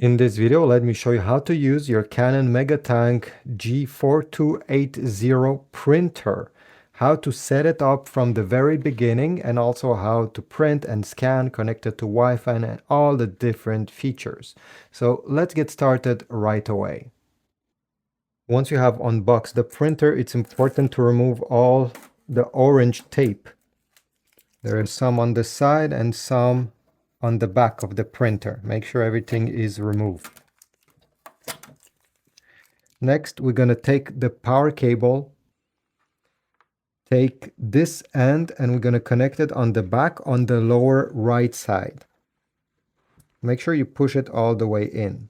In this video, let me show you how to use your Canon MegaTank G4280 printer, how to set it up from the very beginning, and also how to print and scan, connect it to Wi-Fi, and all the different features. So let's get started right away. Once you have unboxed the printer, it's important to remove all the orange tape. There is some on the side and some on the back of the printer. Make sure everything is removed. Next, we're going to take the power cable, take this end, and we're going to connect it on the back on the lower right side. Make sure you push it all the way in.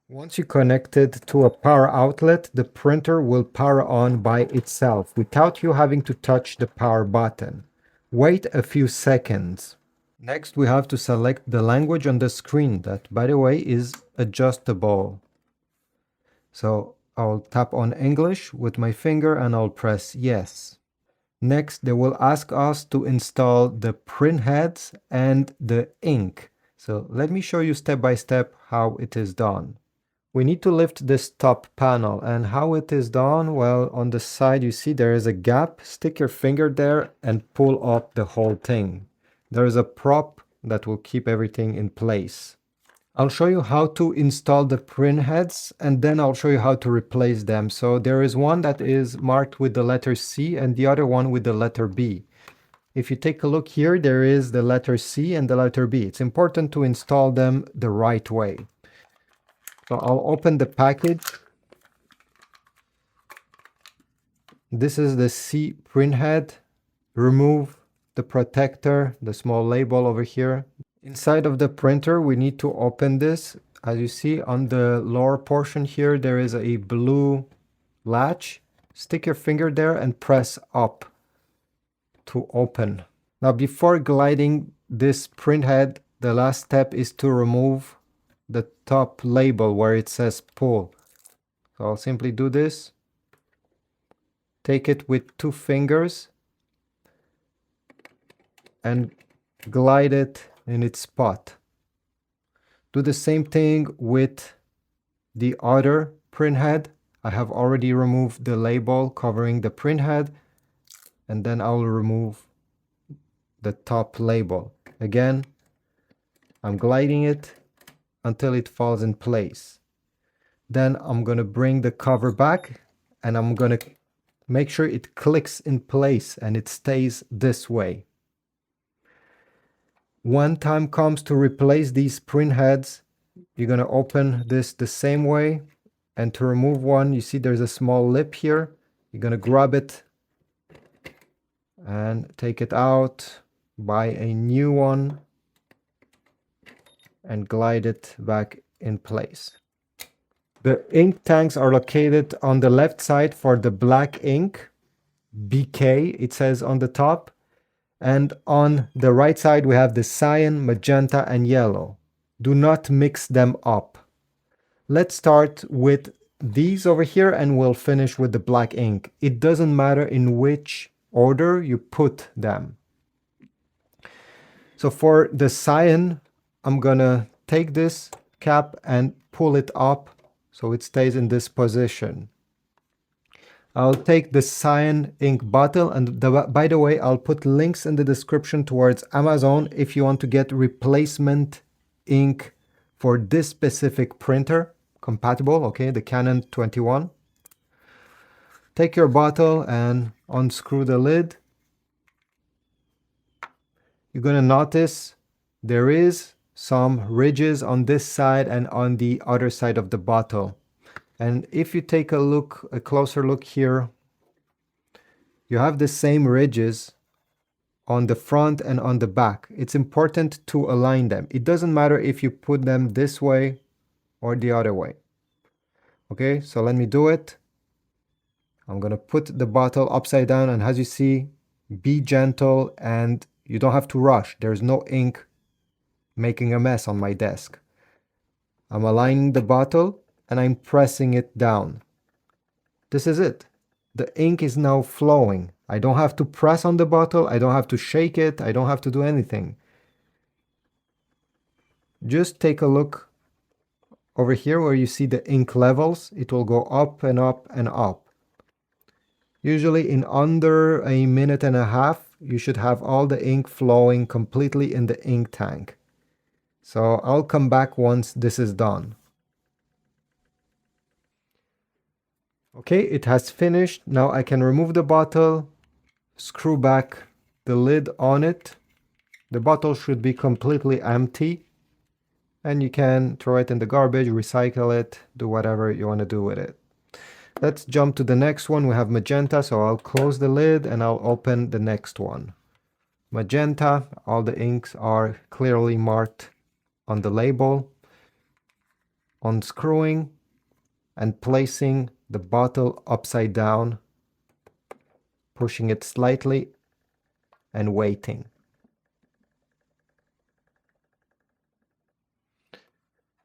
Once you connect it to a power outlet, the printer will power on by itself without you having to touch the power button. Wait a few seconds. Next, we have to select the language on the screen. That, by the way, is adjustable. So I'll tap on English with my finger and I'll press yes. Next, they will ask us to install the print heads and the ink. So let me show you step by step how it is done. We need to lift this top panel, and how it is done, well, on the side you see there is a gap. Stick your finger there and pull up the whole thing. There is a prop that will keep everything in place. I'll show you how to install the print heads, and then I'll show you how to replace them. So there is one that is marked with the letter C and the other one with the letter B. If you take a look here, there is the letter C and the letter B. It's important to install them the right way. So I'll open the package. This is the C print head. Remove the protector, the small label over here. Inside of the printer, we need to open this. As you see on the lower portion here, there is a blue latch. Stick your finger there and press up to open. Now, before gliding this print head, the last step is to remove the top label where it says pull. So I'll simply do this. Take it with 2 fingers and glide it in its spot. Do the same thing with the other print head. I have already removed the label covering the print head, and then I will remove the top label. Again, I'm gliding it until it falls in place. Then I'm going to bring the cover back and I'm going to make sure it clicks in place and it stays this way. When time comes to replace these print heads, you're going to open this the same way, and to remove one, you see there's a small lip here. You're going to grab it and take it out, buy a new one, and glide it back in place. The ink tanks are located on the left side for the black ink, BK, it says on the top. And on the right side, we have the cyan, magenta, and yellow. Do not mix them up. Let's start with these over here and we'll finish with the black ink. It doesn't matter in which order you put them. So for the cyan, I'm gonna take this cap and pull it up so it stays in this position. I'll take the cyan ink bottle, and by the way, I'll put links in the description towards Amazon if you want to get replacement ink for this specific printer, compatible, okay, the Canon 21. Take your bottle and unscrew the lid. You're gonna notice there is some ridges on this side and on the other side of the bottle. And if you take a closer look here, you have the same ridges on the front and on the back. It's important to align them. It doesn't matter if you put them this way or the other way. Okay, so let me do it. I'm gonna put the bottle upside down, and as you see, be gentle and you don't have to rush. There's no ink making a mess on my desk. I'm aligning the bottle and I'm pressing it down. This is it. The ink is now flowing. I don't have to press on the bottle. I don't have to shake it. I don't have to do anything. Just take a look over here where you see the ink levels, it will go up and up and up. Usually in under a minute and a half, you should have all the ink flowing completely in the ink tank. So I'll come back once this is done. Okay, it has finished. Now I can remove the bottle, screw back the lid on it. The bottle should be completely empty. And you can throw it in the garbage, recycle it, do whatever you want to do with it. Let's jump to the next one. We have magenta, so I'll close the lid and I'll open the next one. Magenta, all the inks are clearly marked on the label. Unscrewing and placing the bottle upside down, pushing it slightly and waiting.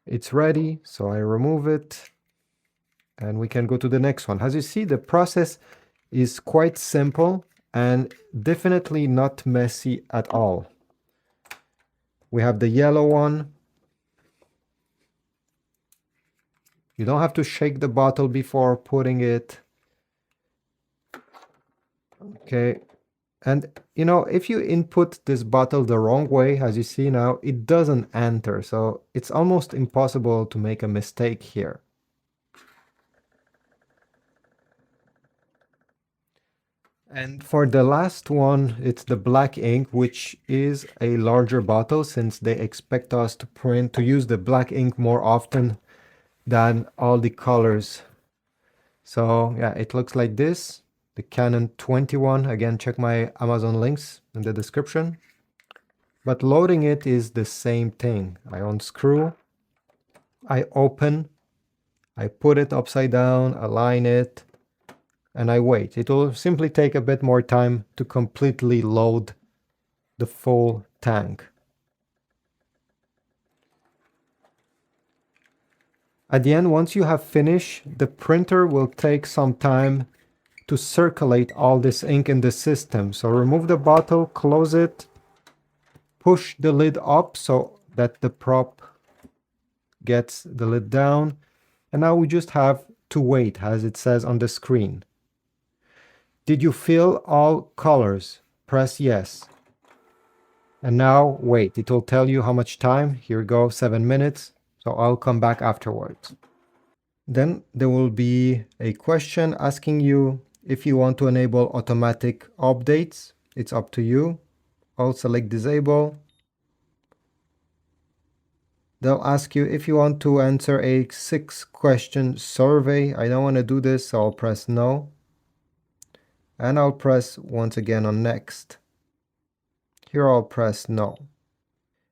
It's ready, so I remove it and we can go to the next one. As you see, the process is quite simple and definitely not messy at all. We have the yellow one. You don't have to shake the bottle before putting it. Okay. And you know, if you input this bottle the wrong way, as you see now, it doesn't enter. So it's almost impossible to make a mistake here. And for the last one, it's the black ink, which is a larger bottle since they expect us to use the black ink more often than all the colors. So yeah, it looks like this. The Canon 21, again, check my Amazon links in the description. But loading it is the same thing. I unscrew, I open, I put it upside down, align it, and I wait. It will simply take a bit more time to completely load the full tank. At the end, once you have finished, the printer will take some time to circulate all this ink in the system. So remove the bottle, close it, push the lid up so that the prop gets the lid down. And now we just have to wait, as it says on the screen. Did you fill all colors? Press yes. And now wait, it will tell you how much time. Here we go, 7 minutes. So I'll come back afterwards. Then there will be a question asking you if you want to enable automatic updates. It's up to you. I'll select disable. They'll ask you if you want to answer a 6-question survey. I don't want to do this, so I'll press no. And I'll press once again on next. Here I'll press no.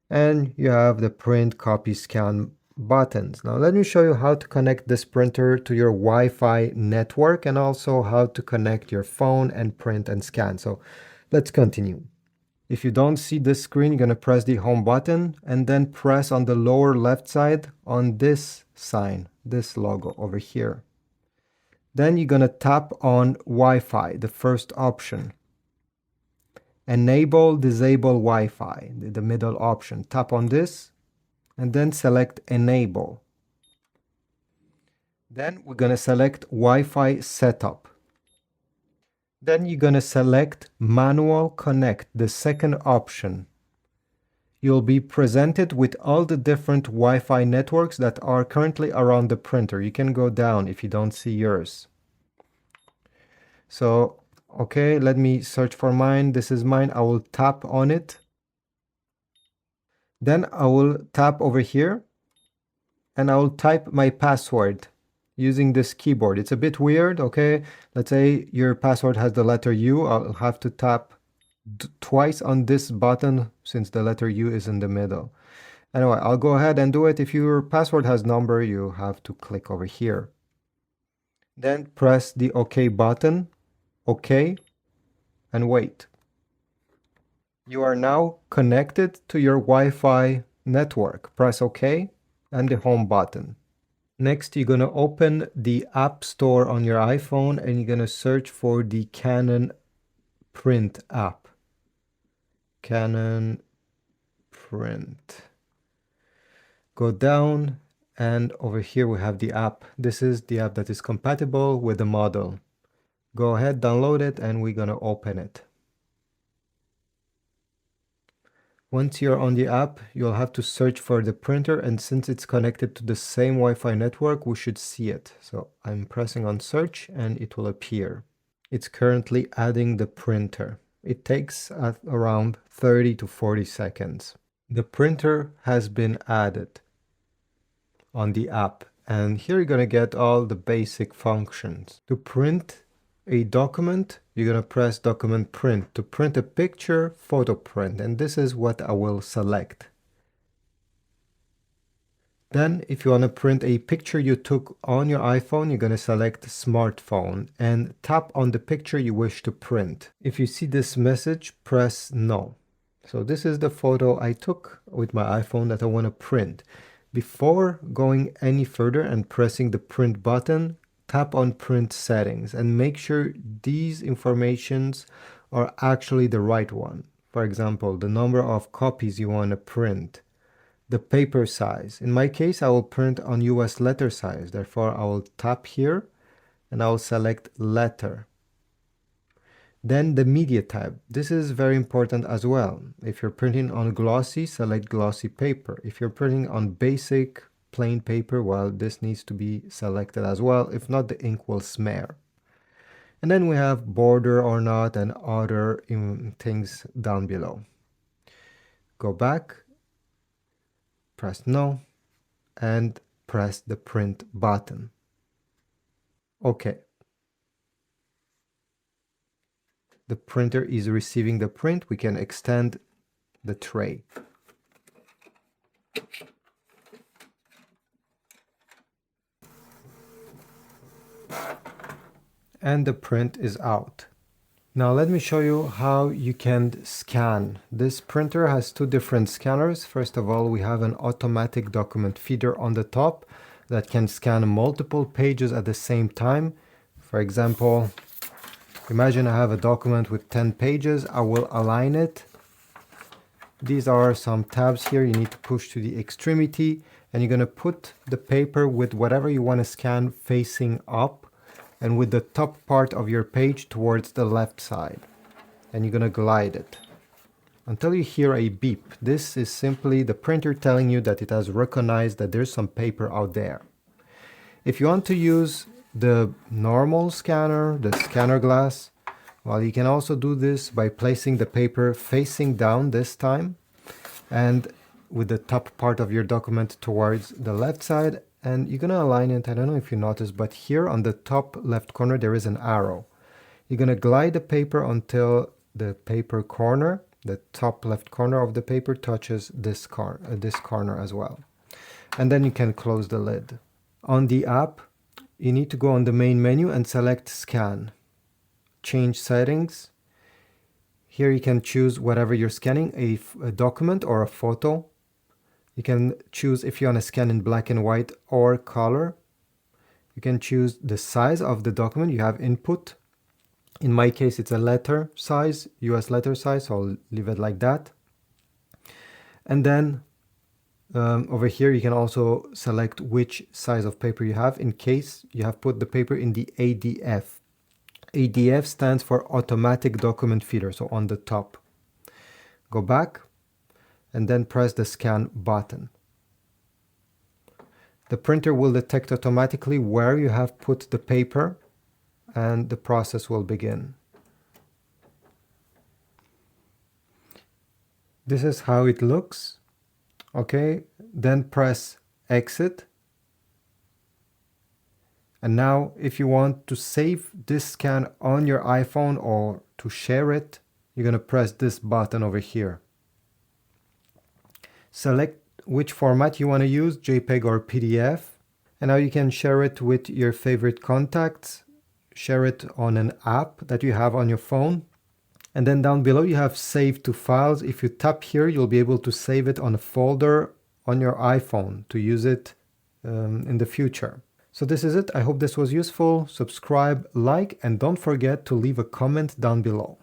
And you have the print, copy, scan buttons. Now let me show you how to connect this printer to your Wi-Fi network and also how to connect your phone and print and scan. So let's continue. If you don't see this screen, you're going to press the home button and then press on the lower left side on this sign, this logo over here. Then you're going to tap on Wi-Fi, the first option. Enable, disable Wi-Fi, the middle option. Tap on this and then select enable. Then we're going to select Wi-Fi setup. Then you're going to select manual connect, the second option. You'll be presented with all the different Wi-Fi networks that are currently around the printer. You can go down if you don't see yours. So, okay, let me search for mine. This is mine. I will tap on it. Then I will tap over here and I will type my password using this keyboard. It's a bit weird, okay? Let's say your password has the letter U. I'll have to tap twice on this button since the letter U is in the middle. Anyway, I'll go ahead and do it. If your password has number, you have to click over here. Then press the OK button, OK, and wait. You are now connected to your Wi-Fi network. Press OK and the home button. Next, you're going to open the App Store on your iPhone and you're going to search for the Canon Print app. Canon Print. Go down And over here we have the app. This is the app that is compatible with the model. Go ahead, download it, and we're gonna open it. Once you're on the app, you'll have to search for the printer, and since it's connected to the same Wi-Fi network, we should see it. So I'm pressing on search and it will appear. It's currently adding the printer. It takes around 30 to 40 seconds. The printer has been added on the app, and here you're gonna get all the basic functions. To print a document, you're gonna press document print. To print a picture, photo print, and this is what I will select. Then if you want to print a picture you took on your iPhone, you're going to select smartphone and tap on the picture you wish to print. If you see this message, press no. So this is the photo I took with my iPhone that I want to print. Before going any further and pressing the print button, tap on print settings and make sure these informations are actually the right one. For example, the number of copies you want to print, the paper size. In my case, I will print on US letter size. Therefore, I will tap here and I will select letter. Then the media type. This is very important as well. If you're printing on glossy, select glossy paper. If you're printing on basic plain paper, well, this needs to be selected as well. If not, the ink will smear. And then we have border or not and other things down below. Go back, press no, and press the print button. Okay. The printer is receiving the print. We can extend the tray. And the print is out. Now let me show you how you can scan. This printer has two different scanners. First of all, we have an automatic document feeder on the top that can scan multiple pages at the same time. For example, imagine I have a document with 10 pages. I will align it. These are some tabs here you need to push to the extremity, and you're going to put the paper with whatever you want to scan facing up and with the top part of your page towards the left side. And you're going to glide it until you hear a beep. This is simply the printer telling you that it has recognized that there's some paper out there. If you want to use the normal scanner, the scanner glass, well, you can also do this by placing the paper facing down this time and with the top part of your document towards the left side. And you're going to align it. I don't know if you noticed, but here on the top left corner, there is an arrow. You're going to glide the paper until the paper corner, the top left corner of the paper touches this corner as well. And then you can close the lid. On the app, you need to go on the main menu and select scan. Change settings. Here you can choose whatever you're scanning, a document or a photo. You can choose if you want to scan in black and white or color. You can choose the size of the document. You have input. In my case, it's a letter size, US letter size, so I'll leave it like that. And then over here, you can also select which size of paper you have in case you have put the paper in the ADF. ADF stands for Automatic Document Feeder, so on the top. Go back and then press the scan button. The printer will detect automatically where you have put the paper and the process will begin. This is how it looks. Okay, then press exit. And now if you want to save this scan on your iPhone or to share it, you're going to press this button over here. Select which format you want to use, JPEG or PDF. And now you can share it with your favorite contacts, share it on an app that you have on your phone. And then down below you have save to files. If you tap here, you'll be able to save it on a folder on your iPhone to use it in the future. So this is it. I hope this was useful. Subscribe, like, and don't forget to leave a comment down below.